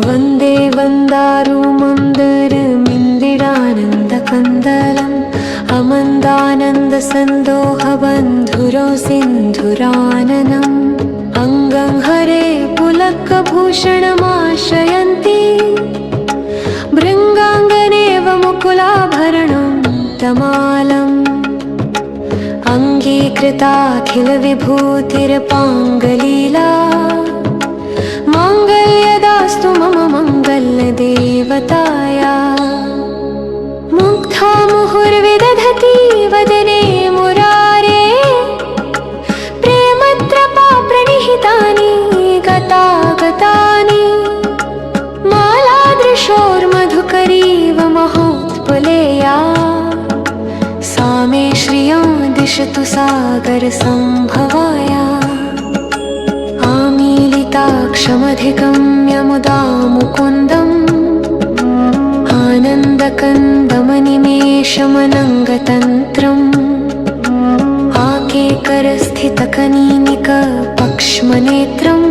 वन्दे वन्दारुमन्दरमिन्दिरानन्दकन्दलम् अमन्दानन्दसन्दोहबन्धुरो सिन्धुराननम् अङ्गं हरे पुलकभूषणमाश्रयन्ति भृङ्गाङ्गनेव मुकुलाभरणं तमालम् अङ्गीकृताखिलविभूतिरपाङ्गलीला माङ्गल्यदास्तु मम मङ्गल्यदेवताया मुग्धा मुहुर्विदधति वदने मुरारे प्रेमत्रपाप्रणिहितानि गतागतानि मालादृशोर्मधुकरीव महोत्पलेया सा मे श्रियं दिशतु सागरसम्भवाया आमीलिताक्षमधिगम्य मुदा मुकुन्दम् आनन्दकन्दमनिमेषमनङ्गतन्त्रम् आकेकरस्थितकनीनिकपक्ष्मनेत्रम्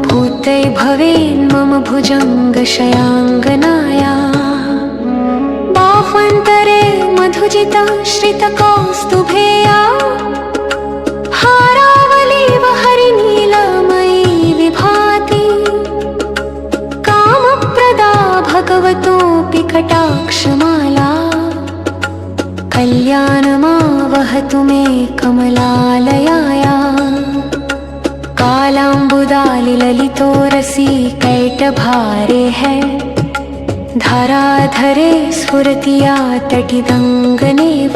भूतै भवेन्मम भुजङ्गशयाङ्गनाया बाह्वन्तरे मधुजिता श्रितकौस्तुभेया हारावलीव हरिनीलमयी विभाति कामप्रदा भगवतोऽपि कटाक्षमाला कल्याणमावहतु मे कमलालयाया कालाम्बुदालिललितोरसी कैटभारे है धराधरे स्फुरति या तटिदङ्गनेव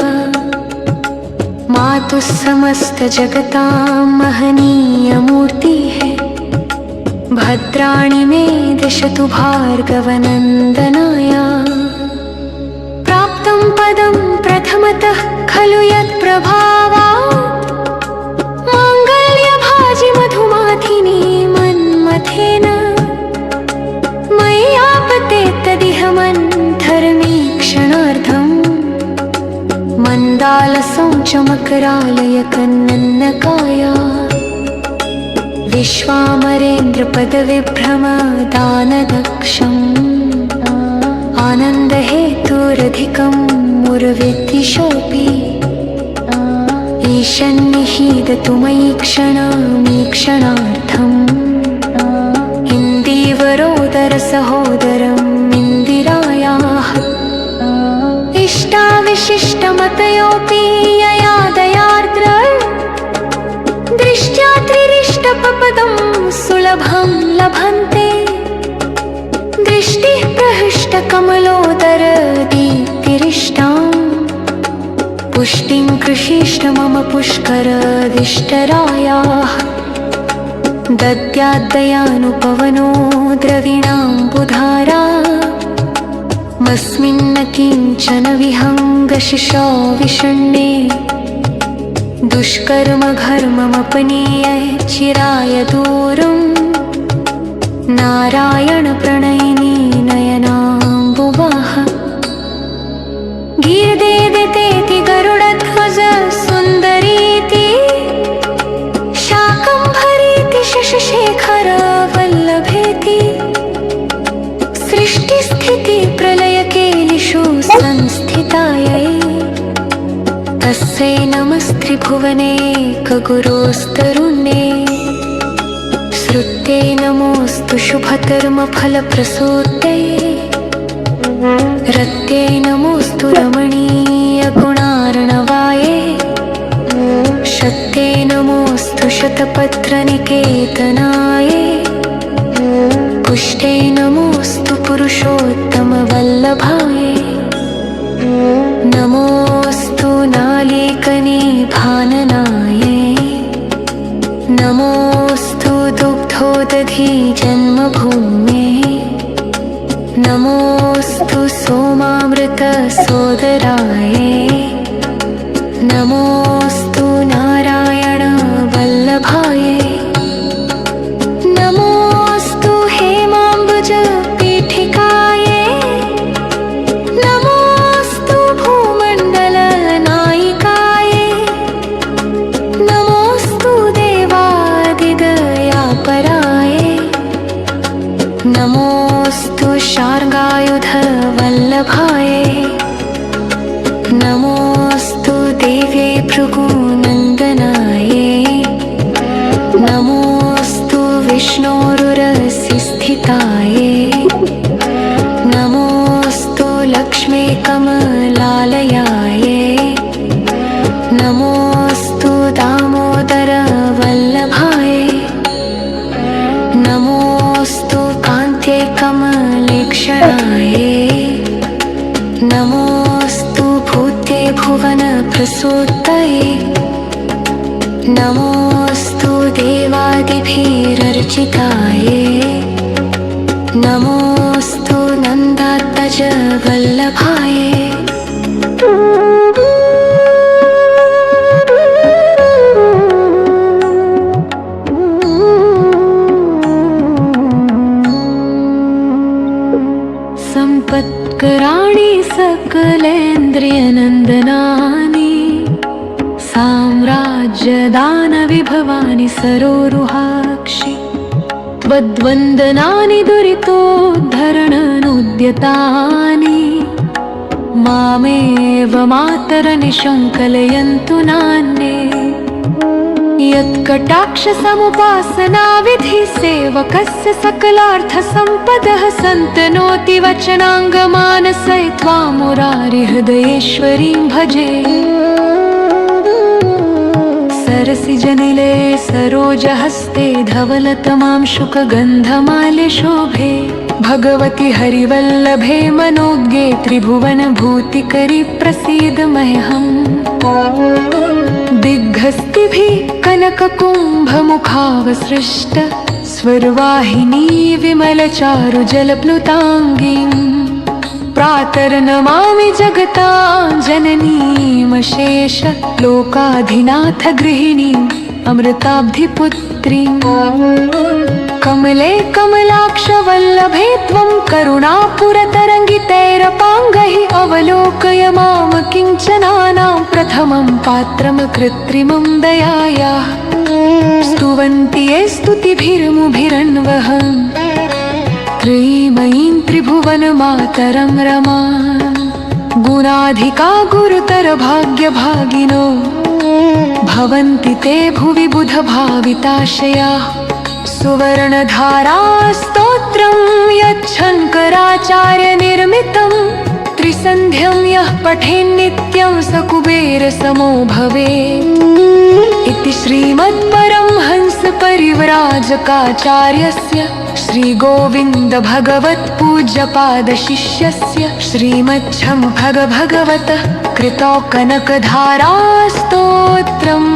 मातुः समस्त जगतां महनीयमूर्ति है भद्राणि मे दिशतु भार्गवनन्दनाया प्राप्तं पदं प्रथमतः खलु यत्प्रभावात् माङ्गल्यभाजि मधुमाथिनी मन्मथेन मय्यापते तदिह मन्थरमीक्षणार्धम् मन्दालसं च मकरालयकन्नन्नकाया विश्वामरेन्द्रपदविभ्रमदानदक्षम् आनन्दहेतुरधिकं मुरविद्विषोऽपि ईशन्निहीदतु मयि क्षणमीक्षणार्थम् इन्दीवरोदरसहोदरम् इन्दिरायाः इष्टाविशिष्टमतयोऽपि यया दयार्द्र दृष्ट्या त्रिरिष्टपपदं सुलभं लभन्ते दृष्टिः प्रहृष्टकमलोदरदीप्तिरिष्टाम् पुष्टिं कृषीष्ट मम पुष्करदिष्टरायाः दद्याद्दयानुपवनो द्रविणाम्बुधारा मस्मिन्न किञ्चन विहङ्गशिशौ विषण्णे दुष्कर्मघर्ममपनीय चिराय दूरम् नारायणप्रणयिनी नयनाम्बुवाः गीर्देदितेति गरुडध्वज सुन्दरीति शाकम्भरीति शशशेखर वल्लभेति सृष्टिस्थितिप्रलयकेलिषु संस्थितायै तस्यै नमस्त्रिभुवनेकगुरोस्तरुण्ये श्रुत्यै नमोऽस्तु शुभकर्मफलप्रसूत्यै रत्यै नमोऽस्तु रमणीयगुणार्णवाये शक्त्यै नमोऽस्तु शतपत्रनिकेतनाये पुष्ट्यै नमोऽस्तु पुरुषोत्तमवल्लभाये नमोऽस्तु नालीकनिभाननाये नमोऽस्तु दुग्धोदधी जन्मभूम्ये नमोऽस्तु सोमामृतसोदराये नमोऽस्तु नारायण वल्लभाये नमोऽस्तु हेमाम्बुज पीठिकाये नमोऽस्तु भूमण्डलनायिकाये नमोऽस्तु देवादिदयापराये प्रसूतये नमोऽस्तु देवादिभिरर्चिताये नमोऽस्तु नन्दात्मज वल्लभाये सम्पत्कराणि सकलेन्द्रियनन्दनानि साम्राज्यदानविभवानि सरोरुहाक्षि त्वद्वन्दनानि दुरितोद्धरणनुद्यतानि मामेव मातरनिशङ्कलयन्तु नान्ये यत्कटाक्षसमुपासनाविधि सेवकस्य सकलार्थसम्पदः सन्तनोति वचनाङ्गमानसे त्वां मुरारिहृदयेश्वरीं भजे सरसिजनिले सरोजहस्ते धवलतमां शुकगन्धमाल्ये शोभे भगवति हरिवल्लभे मनोज्ञे त्रिभुवनभूतिकरि प्रसीद मह्यम् दिग्हस्तिभिः कनककुम्भमुखावसृष्ट स्वर्वाहिनी विमलचारुजलप्लुताङ्गीम् प्रातर्नमामि जगतां जननीमशेष लोकाधिनाथ गृहिणीम् अमृताब्धिपुत्रीम् कमले कमलाक्षवल्लभे त्वं करुणापुरतरङ्गितैरपाङ्गैः अवलोकय मां किञ्चनानां प्रथमं पात्रं कृत्रिमं दयायाः स्तुवन्ति ये स्तुतिभिर्मुभिरन्वहम् त्रिमयीं त्रिभुवनमातरं रमां गुणाधिका गुरुतर भाग्यभागिनो भवन्ति ते भुवि बुधभाविताशयाः सुवर्णधारा स्तोत्रं यच्छङ्कराचार्यनिर्मितं त्रिसन्ध्यं यः पठेन्नित्यं स कुबेरसमो भवेत् इति श्रीमत्परमहंसपरिव्राजकाचार्यस्य श्रीगोविन्दभगवत्पूज्यपादशिष्यस्य श्रीमच्छं भगवतः कृतौ कनकधारा स्तोत्रम्।